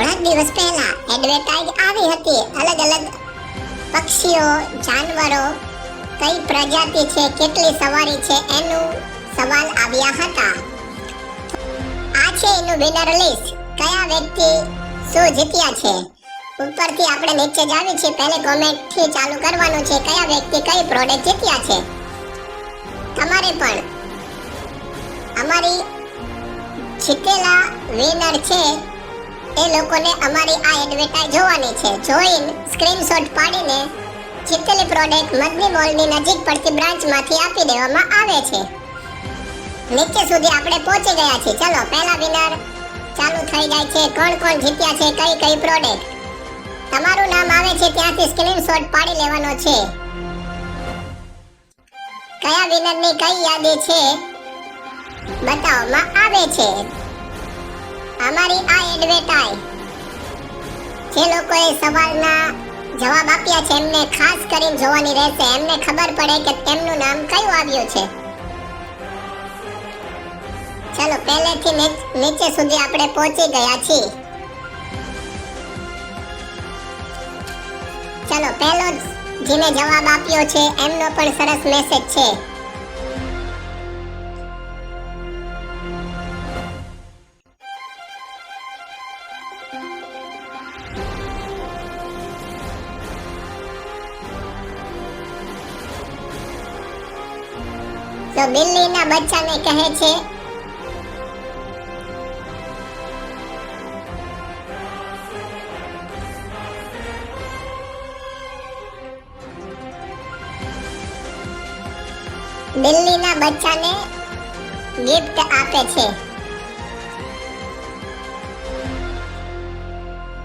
થોડાક દિવસ પહેલા એડવર્ટાઇઝ આવી હતી. અલગ અલગ પક્ષીઓ, જાનવરો, કઈ પ્રજાતિ છે, કેટલી સવારી છે એનું સવાલ આવ્યા હતા. આ છે એનું વિનર લિસ્ટ. કયા વ્યક્તિ શું જીત્યા છે. ઉપરથી આપણે નીચે જ આવી છે. પહેલે કોમેન્ટ થી ચાલુ કરવાનું છે. કયા વ્યક્તિ કઈ પ્રોડક્ટ જીત્યા છે. તમારે પણ અમારી જીતેલા વિનર છે એ લોકોને અમારી આ એડવર્ટાઇઝ જોવાની છે. જોઈને સ્ક્રીનશોટ પાડીને જીતેલી પ્રોડક્ટ મદની મોલની નજીક પડતી બ્રાન્ચમાંથી આપી દેવામાં આવે છે. નીચે સુધી આપણે પહોંચી ગયા છીએ. ચલો પહેલા વિનર ચાલુ થઈ જાય છે. કોણ કોણ જીત્યા છે, કઈ કઈ પ્રોડક્ટ. તમારું નામ આવે છે ત્યાંથી સ્ક્રીનશોટ પાડી લેવાનો છે. કયા વિનરની કઈ યાદી છે બતાવવામાં આવે છે. અમારી આ એડવર્ટાઇઝ જે લોકોએ સવાલના જવાબ આપ્યા છે એમને ખાસ કરીને જોવાની રહેશે. એમને ખબર પડે કે તેમનું નામ કયું આવ્યું છે. ચલો પહેલેથી નીચે સુધી આપણે પહોંચી ગયા છીએ. ચલો પહેલો જેને જવાબ આપ્યો છે એમનો પણ સરસ મેસેજ છે. તો બિલ્લીના બચ્ચાને કહે છે બિલ્લીના બચ્ચાને ગિફ્ટ આપે છે.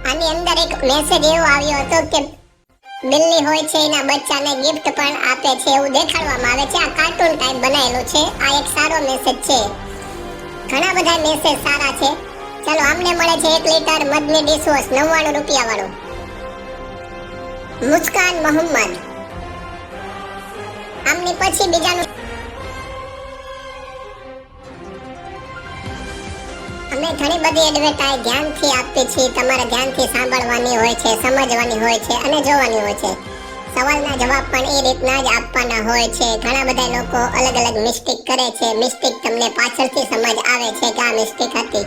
આની અંદર એક મેસેજ એવો આવ્યો હતો કે બિલ્લી હોય છે એના બચ્ચાને ગિફ્ટ પણ આપે છે એવું દેખાડવામાં આવે છે. આ કાર્ટૂન ટાઈપ બનાવેલું છે. આ એક સારો મેસેજ છે. ઘણા બધા મેસેજ સારા છે. ચલો આમને મળે છે 1 લીટર મધની ડિશવોશ 99 રૂપિયા વાળું. મુસ્કાન મોહમ્મદ. આમની પછી બીજાનું અમે ઘણી બધી એડવર્ટાઇઝ ધ્યાનથી આપીએ છીએ. તમારે ધ્યાનથી સાંભળવાની હોય છે, સમજવાની હોય છે અને જોવાની હોય છે. સવાલના જવાબ પણ એ રીતના જ આપવાના હોય છે. ઘણા બધા લોકો અલગ અલગ મિસ્ટેક કરે છે. મિસ્ટેક તમને પાછળથી સમજ આવે છે કે આ મિસ્ટેક હતી.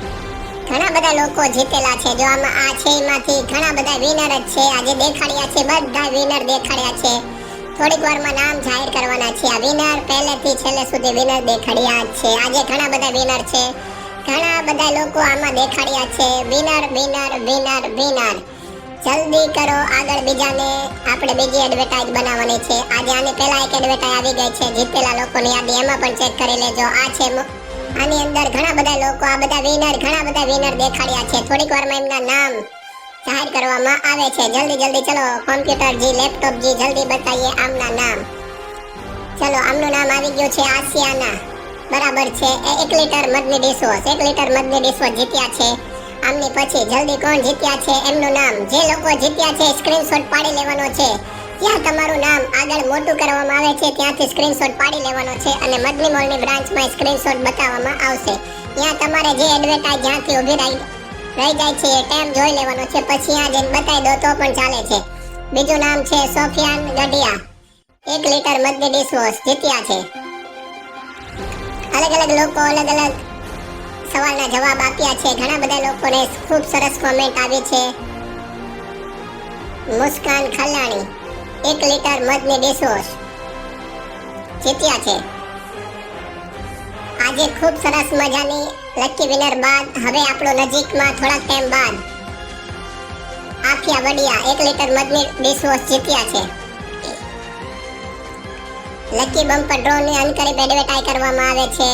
ઘણા બધા લોકો જીતેલા છે. જો આમાં આ છે એમાંથી ઘણા બધા વિનર જ છે. આજે દેખાડ્યા છે, બધા વિનર દેખાડ્યા છે. થોડીક વારમાં નામ જાહેર કરવાના છે. આ વિનર પહેલેથી છેલ્લે સુધી વિનર દેખાડ્યા જ છે. આજે ઘણા બધા વિનર છે. ઘણા બધા લોકો આમાં દેખાડ્યા છે. Winner winner winner winner. જલ્દી કરો આગળ. બીજાને આપણે બીજી એડવર્ટાઇઝ બનાવવાની છે. આજે આની પહેલા એક એડવર્ટાઇઝ આવી ગઈ છે જીતેલા લોકોની યાદી. એમાં પણ ચેક કરી લેજો. આ છે આની અંદર ઘણા બધા લોકો, આ બધા વિનર, ઘણા બધા વિનર દેખાડ્યા છે. થોડીક વારમાં એમના નામ જાહેર કરવામાં આવે છે. જલ્દી જલ્દી ચલો કોમ્પ્યુટર જી, લેપટોપ જી, જલ્દી બતાવીએ આમના નામ. ચલો આમનું નામ આવી ગયું છે આસિયાના. બરાબર છે. 1 લીટર મધની ડિશવોશ, 1 લીટર મધની ડિશવોશ જીત્યા છે. આમની પછી જલ્દી કોણ જીત્યા છે એમનું નામ. જે લોકો જીત્યા છે સ્ક્રીનશોટ પાડી લેવાનો છે. જ્યાં તમારું નામ આગળ મોટું કરવામાં આવે છે ત્યાંથી સ્ક્રીનશોટ પાડી લેવાનો છે અને મદની મોલની બ્રાન્ચમાં સ્ક્રીનશોટ બતાવવામાં આવશે. ત્યાં તમારે જે એડવર્ટાઇઝ જ્યાંથી ઊભી રહી જાય છે એ ટાઈમ જોઈ લેવાનો છે. પછી ત્યાં જઈને બતાવી દો તો પણ ચાલે છે. બીજું નામ છે સોફિયાન ગઢિયા. 1 લીટર મધની ડિશવોશ જીત્યા છે. અલગ અલગ લોકો અલગ અલગ સવાલના જવાબ આપ્યા છે. ઘણા બધા લોકોને ખૂબ સરસ કોમેન્ટ આવી છે. મુસ્કાન ખલ્લાણી 1 લીટર મધની ડિશવોશ જીત્યા છે. આજે ખૂબ સરસ મજાની લકી વિનર બાદ હવે આપણો નજીકમાં થોડાક ટાઈમ બાદ આફિયા વડિયા 1 લીટર મધની ડિશવોશ જીત્યા છે. લકી બમ્પર ડ્રોની અનકરીબ એડવર્ટાઇઝ કરવામાં આવે છે.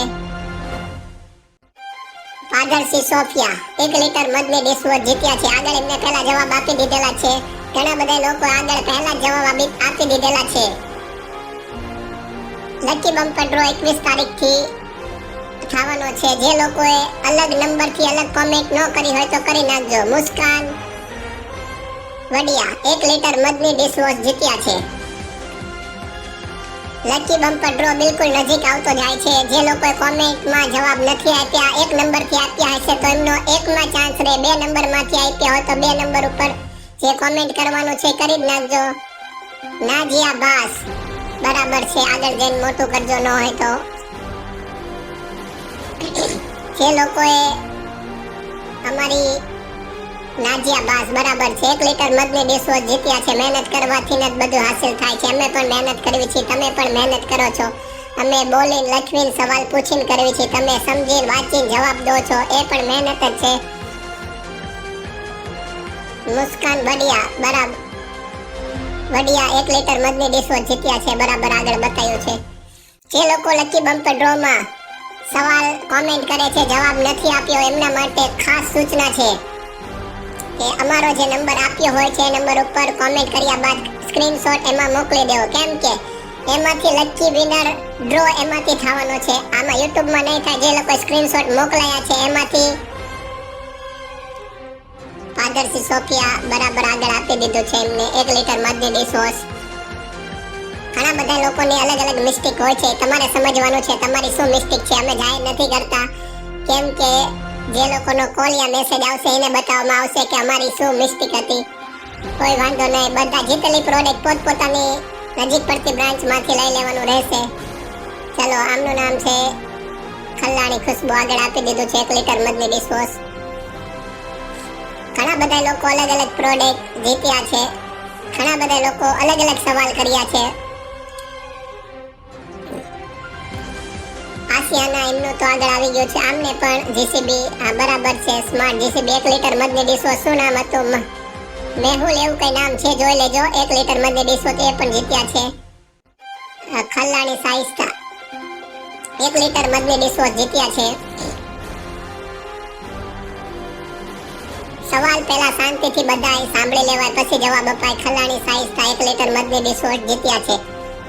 પાદરસી સોફિયા 1 લીટર મધની ડિશવોશ જીત્યા છે. આગળ એમને પહેલા જવાબ આપી દીધેલા છે. ઘણા બધા લોકો આગળ પહેલા જવાબ આપી દીધેલા છે. લકી બમ્પર ડ્રો 21 તારીખથી થવાનો છે. જે લોકોએ અલગ નંબરથી અલગ કોમેન્ટ ન કરી હોય તો કરી નાખજો. મુસ્કાન વડિયા 1 લીટર મધની ડિશવોશ જીત્યા છે. લકી બમ્પર ડ્રો બિલકુલ નજીક આવતો જાય છે. જે લોકોએ કોમેન્ટમાં જવાબ નથી આપ્યા, 1 નંબરથી આપ્યા હશે તો એમનો 1માં ચાન્સ રહે. 2 નંબરમાંથી આપ્યા હોય તો 2 નંબર ઉપર જે કોમેન્ટ કરવાનું છે કરી જ નાખજો. નાજિયા બાસ બરાબર છે, આગળ જઈને મોટું કરજો ન હોય તો. જે લોકોએ અમારી નાજિયા બાસ બરાબર છે, 1 લીટર મધની ડિશવોશ જીત્યા છે. મહેનત કરવાથી જ બધું હાસિલ થાય છે. અમે પણ મહેનત કરવી છે, તમે પણ મહેનત કરો છો. અમે બોલીને લખવીને સવાલ પૂછીને કરવી છે, તમે સમજીને વાંચીને જવાબ દો છો, એ પણ મહેનત જ છે. મુસ્કાન વડિયા બરાબર, વડિયા 1 લીટર મધની ડિશવોશ જીત્યા છે, બરાબર આગળ બતાવ્યું છે. જે લોકો લકી બમ્પર ડ્રોમાં સવાલ કોમેન્ટ કરે છે, જવાબ નથી આપ્યો, એમના માટે ખાસ સૂચના છે કે અમારો જે નંબર આપ્યો હોય છે એ નંબર ઉપર કોમેન્ટ કર્યા બાદ સ્ક્રીનશોટ એમાં મોકલી દેવો. કેમ કે એમાંથી લકી વિનર ડ્રો એમાંથી થવાનો છે. આમાં યુટ્યુબમાં નહીં થાય. જે લોકો સ્ક્રીનશોટ મોકલાયા છે એમાંથી પાદરસી સોફિયા બરાબર આગળ આપી દીધું છે એમને 1 લીટર મધની ડિશવોશ. ઘણા બધા લોકોની અલગ અલગ મિસ્ટેક હોય છે, તમારે સમજવાનું છે તમારી શું મિસ્ટેક છે. અમે જાહેર નથી કરતા, કેમ કે જે લોકોનો કોલ યા મેસેજ આવશે એને બતાવવામાં આવશે કે અમારી શું મિસ્ટેક હતી. કોઈ વાંધો નહીં, બધા જીતેલી પ્રોડક્ટ પોતપોતાની નજીક પડતી બ્રાન્ચમાંથી લઈ લેવાનું રહેશે. ચલો, આમનું નામ છે ખલ્લાણી ખુશ્બુ, આગળ આપી દીધું છે 1 લીટર મધની ડિશવોશ. ઘણા બધા લોકો અલગ અલગ પ્રોડક્ટ જીત્યા છે. ઘણા બધા લોકો અલગ અલગ સવાલ કર્યા છે. આસિયાના એમનું તો આગળ આવી ગયું છે. આમને પણ જીસીબી બરાબર છે, સ્માર્ટ જીસીબી 1 લીટર મધની ડિશવોશ. શું નામ હતું? મેહુલ એવું કઈ નામ છે, જોઈ લેજો. 1 લીટર મધની ડિશવોશ એ પણ જીત્યા છે. ખલ્લાણી સાહિસ્તા 1 લીટર મધની ડિશવોશ જીત્યા છે. સવાલ પહેલા શાંતિથી બધાએ સાંભળી લેવાય, પછી જવાબ અપાય. ખલ્લાણી સાહિસ્તા 1 લીટર મધની ડિશવોશ જીત્યા છે.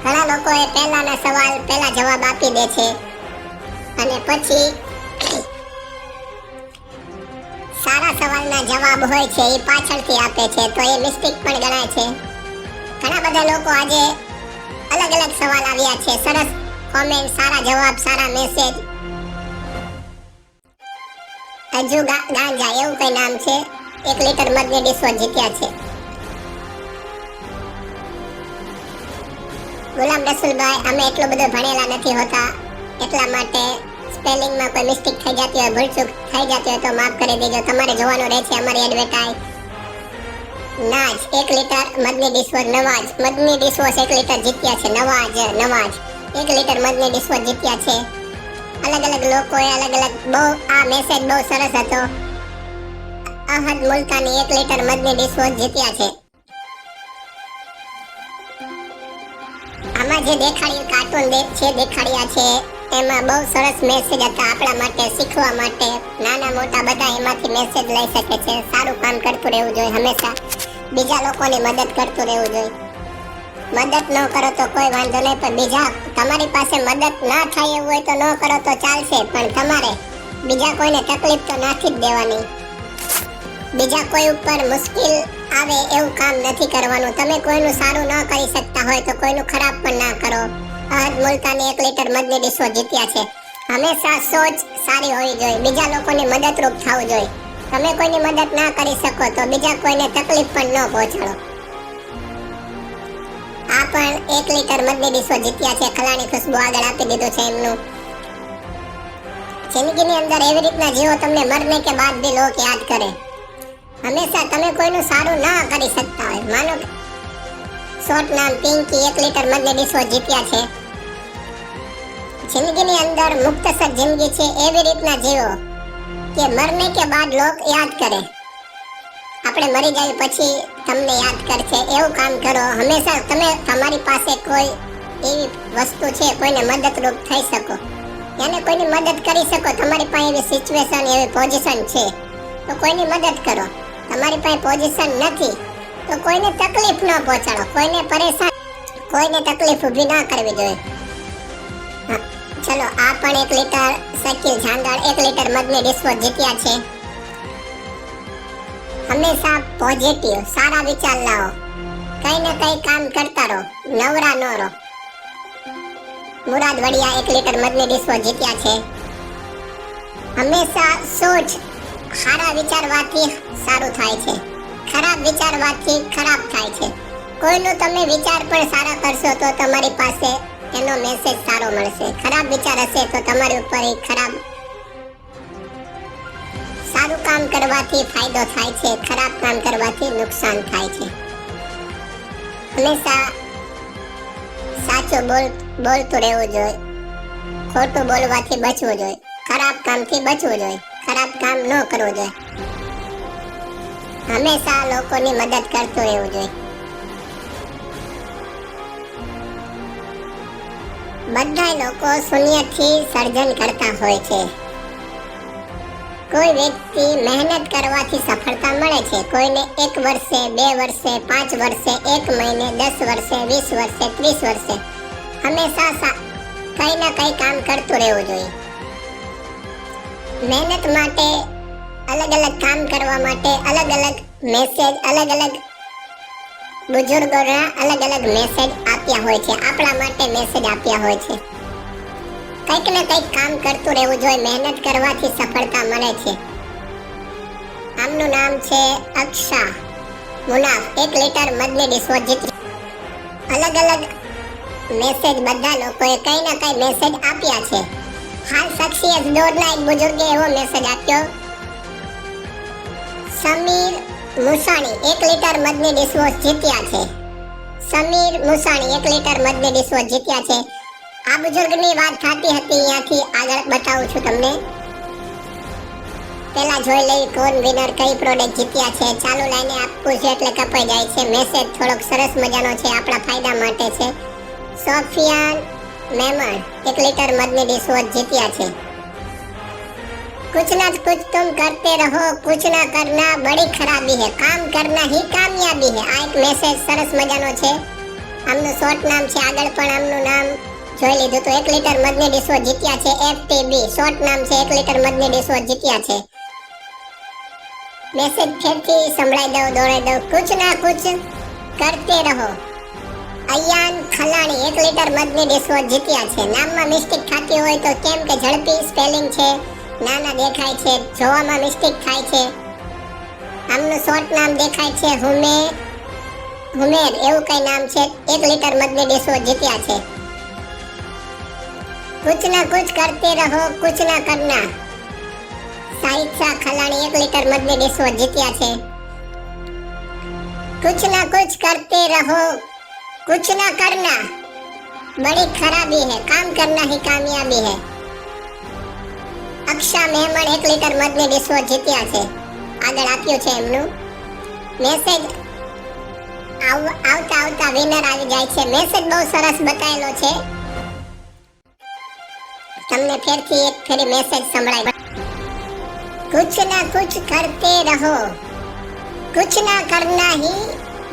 ઘણા લોકોએ પહેલાના સવાલ પહેલા જવાબ આપી દે છે અને પછી સારા સવાલના જવાબ હોય છે એ પાછળથી આપે છે, તો એ મિસ્ટેક પણ ગણાય છે. ઘણા બધા લોકો આજે અલગ અલગ સવાલ આવ્યા છે. સરસ કોમેન્ટ, સારા જવાબ, સારા મેસેજ. અજુ ગાંજા એવું કઈ નામ છે, 1 લીટર મધની ડિશવોશ જીત્યા છે. ગુલામ રસુલભાઈ, અમે એટલું બધું ભણેલા નથી હોતા, એટલા માટે સ્પેલિંગમાં કોઈ મિસ્ટેક થઈ જતી હોય, ભૂલચૂક થઈ જતી હોય તો માફ કરી દેજો. તમારે જોવાનું રહે છે અમારી એડવર્ટાઇઝ. નાજ 1 લીટર મધની ડિશવોશ. નવાજ મધની ડિશવોશ 1 લીટર જીત્યા છે. નવાજ 1 લીટર મધની ડિશવોશ જીત્યા છે. અલગ અલગ લોકોએ અલગ અલગ બહુ આ મેસેજ બહુ સરસ હતો. અહદ મુલતાની 1 લીટર મધની ડિશવોશ જીત્યા છે. આમાં જે દેખાડ્યું કાર્ટૂન છે દેખાડ્યા છે એમાં બહુ સરસ મેસેજ હતા આપણા માટે, શીખવા માટે. નાના મોટા બધા એમાંથી મેસેજ લઈ શકે છે. સારું કામ કરતું રહેવું જોઈએ, હંમેશા બીજા લોકોની મદદ કરતું રહેવું જોઈએ. મદદ ન કરો તો કોઈ વાંધો નહીં, પણ બીજા તમારી પાસે મદદ ના થાય એવું હોય તો ન કરો તો ચાલશે, પણ તમારે બીજા કોઈને તકલીફ તો નાખી જ દેવાની. બીજા કોઈ ઉપર મુશ્કેલ આવે એવું કામ નથી કરવાનું. તમે કોઈનું સારું ન કરી શકતા હોય તો કોઈનું ખરાબ પણ ના કરો. અહદ મુલતાની 1 લીટર મધની ડિશવોશ જીત્યા છે. હંમેશા સોચ સારી હોવી જોઈએ, બીજા લોકોની મદદરૂપ થવું જોઈએ. તમે કોઈની મદદ ના કરી શકો તો બીજા કોઈને તકલીફ પણ ન પહોંચાડો. આ પણ 1 લીટર મધની ડિશવોશ જીત્યા છે. ખલ્લાણી ખુશ્બુ આગળ આપી દીધું છે એમનું. જિંદગીની અંદર એવી રીતના જીવો તમને મરને કે બાદ ભી લોક યાદ કરે. હંમેશા તમે કોઈનું સારું ના કરી શકતા હોય. માનો શોર્ટ નામ પિંકી 1 લીટર મધની ડિશવોશ જીત્યા છે. જિંદગીની અંદર મુખ્તસર જિંદગી છે, એવી રીતના જીવો કે મરને કે બાદ લોક યાદ કરે. આપણે મરી જાય પછી તમને યાદ કરશે એવું કામ કરો. હંમેશા તમે તમારી પાસે કોઈ એવી વસ્તુ છે, કોઈને મદદરૂપ થઈ શકો, એને કોઈની મદદ કરી શકો. તમારી પાસે એવી સિચ્યુએશન, એવી પોઝિશન છે તો કોઈની મદદ કરો. તમારી પાસે પોઝિશન નથી તો કોઈને તકલીફ ન પહોંચાડો, કોઈને પરેશાન, કોઈને તકલીફ ઊભી ના કરવી જોઈએ. ચલો, આ પણ 1 લીટર શકીલ ઝાંગડ 1 લીટર મધની ડિશવોશ જીત્યા છે. હંમેશા પોઝિટિવ, સારા વિચાર લાવો, કઈ ને કઈ કામ કરતા રહો, નવરા ન રહો. મુરાદ વડિયા 1 લીટર મધની ડિશવોશ જીત્યા છે. હંમેશા સોચ સારા વિચારવાથી સારું થાય છે, ખરાબ વિચારવાથી ખરાબ થાય છે. કોઈનું તમે વિચાર પણ સારા કરશો તો તમારી પાસે એનો મેસેજ સારો મળશે. ખરાબ વિચાર હશે તો તમારી ઉપર ખરાબ. સારું કામ કરવાથી ફાયદો થાય છે, ખરાબ કામ કરવાથી નુકસાન થાય છે. હંમેશા સાચું બોલતું રહેવું જોઈએ, ખોટું બોલવાથી બચવું જોઈએ, ખરાબ કામથી બચવું જોઈએ, ખરાબ કામ ન કરવું જોઈએ. હંમેશા લોકોની મદદ કરતું રહેવું જોઈએ. બધા લોકો શૂન્યથી સર્જન કરતા હોય છે. કોઈ વ્યક્તિ મહેનત કરવાથી સફળતા મળે છે. કોઈને 1 વર્ષે, 2 વર્ષે, 5 વર્ષે, 1 મહિને, 10 વર્ષે, 20 વર્ષે, 30 વર્ષે હંમેશા કઈ ના કઈ કામ કરતું રહેવું જોઈએ. મહેનત માટે, અલગ અલગ કામ કરવા માટે અલગ અલગ મેસેજ, અલગ અલગ બુઝુર્ગોના અલગ અલગ મેસેજ આપ્યા હોય છે. આપણા માટે મેસેજ આપ્યા હોય છે. કંઈક ને કંઈક કામ કરતું રહેવું જોઈએ. મહેનત કરવાથી સફળતા મળે છે. આમનું નામ છે અક્ષા મુનાફ. 1 લીટર મધની ડિશવોશ જીતી. અલગ અલગ મેસેજ બધા લોકોએ કઈ ના કઈ મેસેજ આપ્યા છે. હાલ શખ્સિયત દોરના એક બુઝુર્ગે એવો મેસેજ આપ્યો. સમીર મુસાણી 1 લીટર મધની ડિશવોશ જીત્યા છે. સમીર મુસાણી 1 લીટર મધની ડિશવોશ જીત્યા છે. આ બુઝુર્ગની વાત થતી હતી, અહીંયાથી આગળ બતાવું છું તમને. પહેલા જોઈ લઈ કોણ વિનર, કઈ પ્રોડક્ટ જીત્યા છે. ચાલુ લાઈને આપવું છે એટલે કપાઈ જાય છે. મેસેજ થોડોક સરસ મજાનો છે, આપણા ફાયદા માટે છે. સોફિયાન મેમણ 1 લીટર મધની ડિશવોશ જીત્યા છે. कुछ ना कुछ तुम करते रहो, कुछ ना करना बड़ी खराबी है, काम करना ही कामयाबी है. આ એક મેસેજ સરસ મજાનો છે. આમનું શોર્ટ નામ છે. આગળ પણ આમનું નામ જોઈ લીધું તો 1 લીટર મધની ડિશવોશ જીત્યા છે. FTB શોર્ટ નામ છે. 1 લીટર મધની ડિશવોશ જીત્યા છે. મેસેજ ફેરથી સંભળાઈ દઉં, દોડાઈ દઉં. कुछ ना कुछ करते रहो. અયાન ખલાણી 1 લીટર મધની ડિશવોશ જીત્યા છે. નામમાં મિસ્ટેક થતી હોય તો કેમ કે ઝડપી સ્પેલિંગ છે, નાના દેખાય છે, જોવામાં મિસ્ટેક થાય છે. આમનું શોર્ટ નામ દેખાય છે હુમેર એવું કઈ નામ છે. 1 લીટર મધની ડિશવોશ જીત્યા છે. कुछ ना कुछ करते रहो, कुछ ना करना. સાહિદ શાહ ખલાણી 1 લીટર મધની ડિશવોશ જીત્યા છે. कुछ ना कुछ करते रहो, कुछ ना करना बड़ी खराबी है, काम करना ही कामयाबी है. અક્ષા મહેમણ 1 લીટર મધની ડિશવોશ જીત્યા છે. આગળ આપ્યું છે એમનું મેસેજ. આવતા વિનર આવી જાય છે. મેસેજ બહુ સરસ બતાવેલો છે. તમને ફેરથી એક ફેરી મેસેજ સંભળાય. कुछ ना कुछ करते रहो, कुछ ना करना ही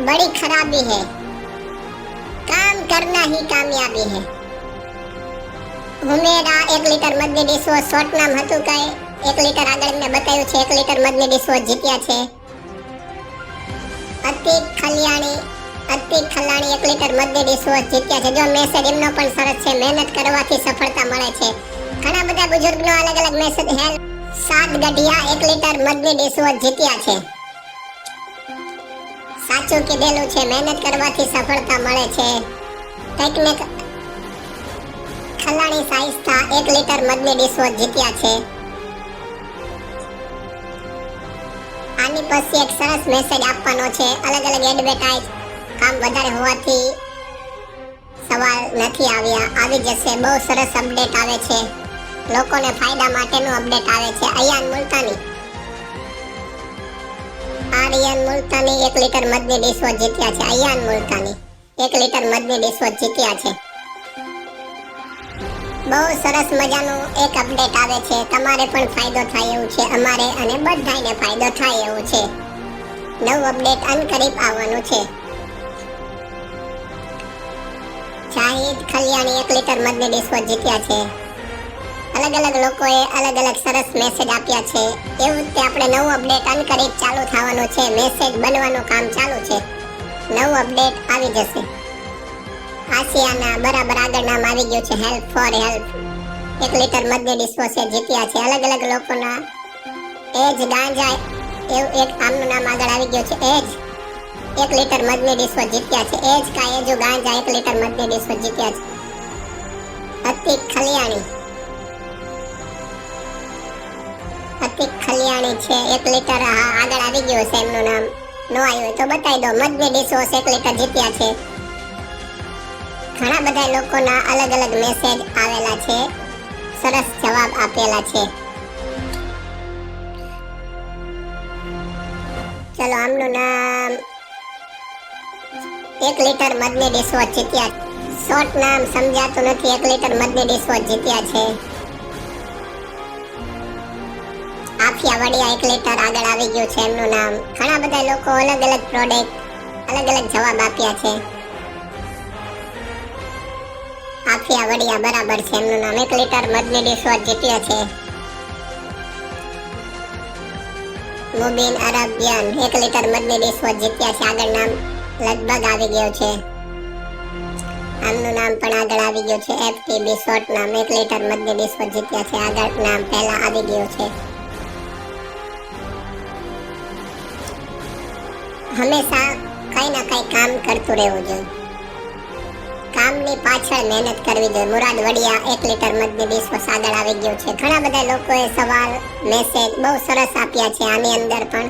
बड़ी खराबी है, काम करना ही कामयाबी है. હુમેરા 1 લીટર મધની ડિશવોશ શોર્ટ નામ હતું કઈ 1 લીટર આગળ એમને બતાવ્યું છે. 1 લીટર મધની ડિશવોશ જીત્યા છે. અતિક ખલાણી 1 લીટર મધની ડિશવોશ જીત્યા છે. જો મેસેજ એમનો પણ સરસ છે. મહેનત કરવાથી સફળતા મળે છે. ઘણા બધા બુઝુર્ગનો અલગ અલગ મેસેજ. હેલ સાત ગઢિયા 1 લીટર મધની ડિશવોશ જીત્યા છે. સાચું કીધેલું છે. મહેનત કરવાથી સફળતા મળે છે. કંઈક ને ખલાણી સાહિસ્તા 1 લીટર મધની ડિશવોશ જીત્યા છે. આની પછી એક સરસ મેસેજ આપવાનો છે. અલગ અલગ એડવર્ટાઇઝ કામ વધારે હોવાથી સવાલ નથી આવ્યા, આવી જશે. બહુ સરસ અપડેટ આવે છે. લોકોને ફાયદા માટેનું અપડેટ આવે છે. આર્યન મુલતાની 1 લીટર મધની ડિશવોશ જીત્યા છે. આર્યન મુલતાની 1 લીટર મધની ડિશવોશ જીત્યા છે. બહુ સરસ મજાનું એક અપડેટ આવે છે. તમારે પણ ફાયદો થાય એવું છે, અમારે અને બધાને ફાયદો થાય એવું છે. નવું અપડેટ અનકરીબ આવવાનું છે. શાહિદ ખલિયાણી 1 લીટર મધની ડિશવોશ જીત્યા છે. અલગ અલગ લોકોએ અલગ અલગ સરસ મેસેજ આપ્યા છે. એવું તે આપણે નવું અપડેટ અનકરીબ ચાલુ થવાનું છે. મેસેજ બનવાનું કામ ચાલુ છે. નવું અપડેટ આવી જશે. આસિયાના બરાબર આગળ નામ આવી ગયું છે હેલ્પ ફોર હેલ્પ. 1 લીટર મદની ડિશવોશર જીત્યા છે. અલગ અલગ લોકોના એજ ગાંજા એવું એક આમનું નામ આગળ આવી ગયું છે એજ 1 લીટર મદની ડિશવોશર જીત્યા છે. એજ કા એજુ ગાંજા 1 લીટર મદની ડિશવોશર જીત્યા છે. અતિક ખલિયાણી છે 1 લીટર આગળ આવી ગયું છે એમનું નામ નો આવ્યું તો બતાવી દો. મદની ડિશવોશર 1 લીટર જીત્યા છે. ઘણા બધા લોકોના અલગ અલગ મેસેજ આવેલા છે, સરસ જવાબ આપેલા છે. ચલો આમનું નામ 1 લીટર મદની ડિશવોશર જીત્યા. શોર્ટ નામ સમજાતું નથી. 1 લીટર મદની ડિશવોશર જીત્યા છે. આફિયા વડિયા 1 લીટર આગળ આવી ગયું છે એમનું નામ. ઘણા બધા લોકો અલગ અલગ પ્રોડક્ટ અલગ અલગ જવાબ આપ્યા છે. આફિયા વડિયા બરાબર છે એમનું નામ. 1 લીટર મદની ડિશવોશર જીત્યા છે. મુબીન અરબિયન 1 લીટર મદની ડિશવોશર જીત્યા છે. આગળ નામ લગભગ આવી ગયું છે. આમનું નામ પણ આગળ આવી ગયું છે. એફટીબી શોર્ટ નામ 1 લીટર મદની ડિશવોશર જીત્યા છે. આગળ નામ પહેલા આવી ગયું છે. હંમેશા કઈ ના કઈ કામ કરતું રહેવું જોઈએ. કામની પાછળ મહેનત કરવી જોઈએ. મુરાદ વડિયા 1 લીટર મદની ડિશવોશર આગળ આવી ગયું છે. ઘણા બધા લોકોએ સવાલ મેસેજ બહુ સરસ આપ્યા છે. આની અંદર પણ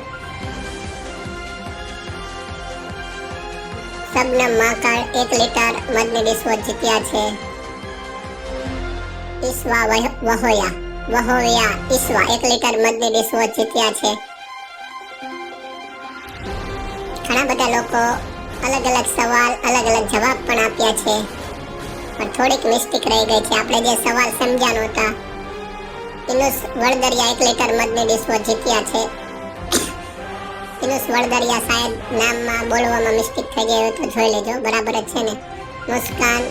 શબનમ માકડ 1 લીટર મદની ડિશવોશર જીત્યા છે. ઈસ્વા વહોયા ઈસ્વા 1 લીટર મદની ડિશવોશર જીત્યા છે. ઘણા બધા લોકો અલગ અલગ સવાલ અલગ અલગ જવાબ પણ આપ્યા છે, પણ થોડીક મિસ્ટેક રહી ગઈ છે. આપણે જે સવાલ સમજ્યા નહોતા. ઇનુસ વડદરિયા 1 લીટર મદની ડિશવોશર જીત્યા છે. ઇનુસ વડદરિયા શાયદ નામમાં બોલવામાં મિસ્ટેક થઈ ગઈ હોય તો જોઈ લેજો. બરાબર જ છે ને. મુસ્કાન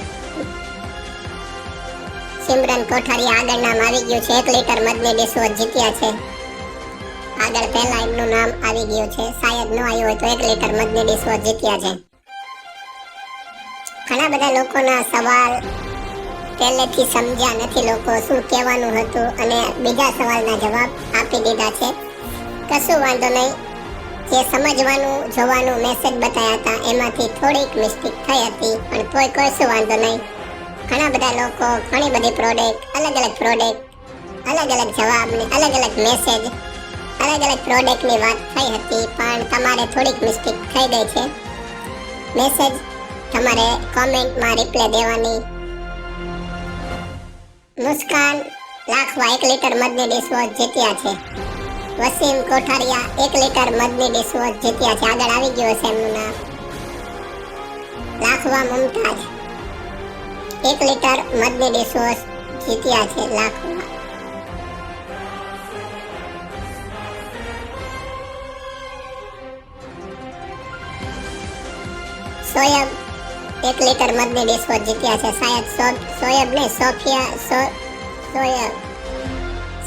સિમરન કોઠારી આગળ નામ આવી ગયું છે. 1 લીટર મદની ડિશવોશર જીત્યા છે. આગળ પહેલા એમનું નામ આવી ગયું છે. શાયદ ન આવ્યું હોય તો 1 લીટર મદની ડિશવોશર જીત્યા છે. ઘણા બધા લોકોના સવાલ પહેલેથી સમજ્યા નથી લોકો શું કહેવાનું હતું અને બીજા સવાલના જવાબ આપી દીધા છે. કશું વાંધો નહીં. જે સમજવાનું જોવાનું મેસેજ બતાવ્યા હતા એમાંથી થોડીક મિસ્ટેક થઈ હતી, પણ કોઈ શું વાંધો નહીં. ઘણા બધા લોકો ઘણી બધી પ્રોડક્ટ અલગ અલગ જવાબ ને અલગ અલગ મેસેજ અલગ અલગ પ્રોડક્ટની વાત થઈ હતી, પણ તમારે થોડીક મિસ્ટેક થઈ ગઈ છે. મેસેજ તમારે કોમેન્ટમાં રિપ્લાય દેવાની. મુસ્કાન લાખવા 1 લીટર મદની ડિશવોશર જીત્યા છે. વસીમ કોઠારિયા 1 લીટર મદની ડિશવોશર જીત્યા છે. આગળ આવી ગયું છે એમનું નામ. લાખવા મુમતાજ 1 લીટર મદની ડિશવોશર જીત્યા છે. લાખવા સોયબ 1 લીટર મદની ડિશવોશર જીત્યા છે. શાયદ સોયબ ને સોયબ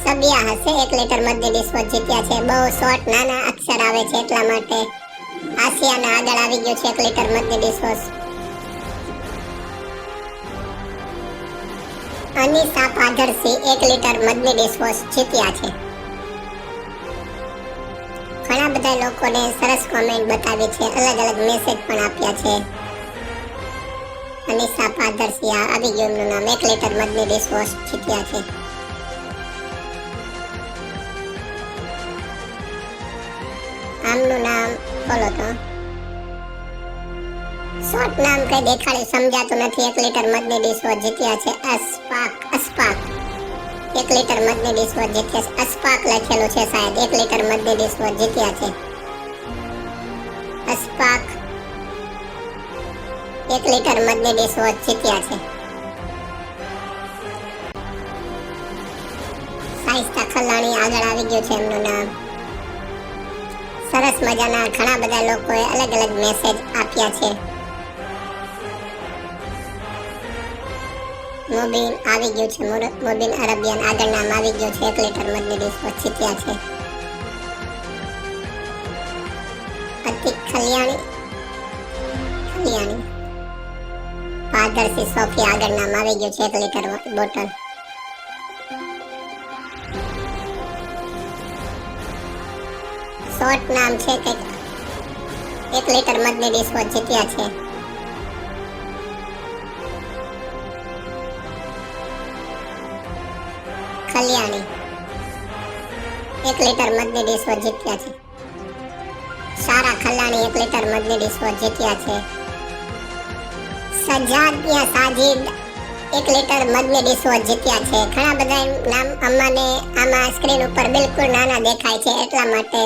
સબિયા હશે. 1 લીટર મદની ડિશવોશર જીત્યા છે. બહુ શોર્ટ નાના અક્ષર આવે છે એટલા માટે. આસિયાના આગળ આવી ગયું છે 1 લીટર મદની ડિશવોશર. અનિશા પાધરસી 1 લીટર મદની ડિશવોશર જીત્યા છે. ઘણા બધા લોકોને સરસ કોમેન્ટ બતાવી છે, અલગ અલગ મેસેજ પણ આપ્યા છે. અનિશા પાધરસી આવી ગયું એમનું નામ. 1 લીટર મદની ડિશવોશર જીત્યા છે. આમનું નામ બોલો તો. શોર્ટ નામ કઈ દેખાડ્યું સમજાતું નથી. 1 લીટર મદની ડિશવોશર જીત્યા છે. અસ્પાક 1 લીટર મદની ડિશવોશર જીત્યા છે. અસ્પાક લખેલું છે શાયદ. 1 લીટર મદની ડિશવોશર જીત્યા છે. અસ્પાક 1 લીટર મદની ડિશવોશર જીત્યા છે. સાહિસ્તા ખલાણી આગળ આવી ગયું છે એમનું નામ. સરસ મજાના ઘણા બધા લોકોએ અલગ અલગ મેસેજ આપ્યા છે. મુબીન આવી ગયું છે. મુબીન અરબિયન આગળ નામ આવી ગયું છે. 1 લીટર મદની ડિશવોશર જીત્યા છે. અતિક ખલિયાણી પાદરસી સોફી આગળ નામ આવી ગયું છે 1 લીટર બોટલ. શોર્ટ નામ છે કંઈક 1 લીટર મધની ડિશવોશ જીત્યા છે. કલ્યાણી 1 લીટર મધની ડિશવોશ જીત્યા છે. સારા ખલ્લાણી 1 લીટર મધની ડિશવોશ જીત્યા છે. સજાદિયા સાજીદ 1 લીટર મધની ડિશવોશ જીત્યા છે. ઘણા બધા નામ અમને આમાં સ્ક્રીન ઉપર બિલકુલ નાના દેખાય છે, એટલા માટે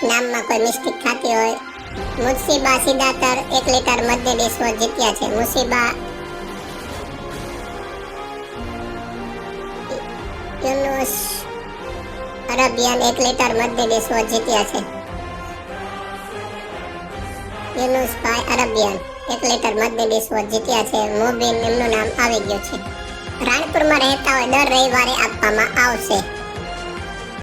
નામમાં કોઈ મિસ્ટેક થતી હોય. મુસીબા સિદાતર 1 લીટર મધની ડિશવોશ જીત્યા છે. મુસીબા યુનુસ અરબિયન 1 લીટર મધની ડિશવોશ જીત્યા છે. યુનુસભાઈ અરબિયન 1 લીટર મધની ડિશવોશ જીત્યા છે. મોબીન એમનું નામ આવી ગયું છે. રાણપુરમાં રહેતા હોય દર રવિવારે આપવામાં આવશે.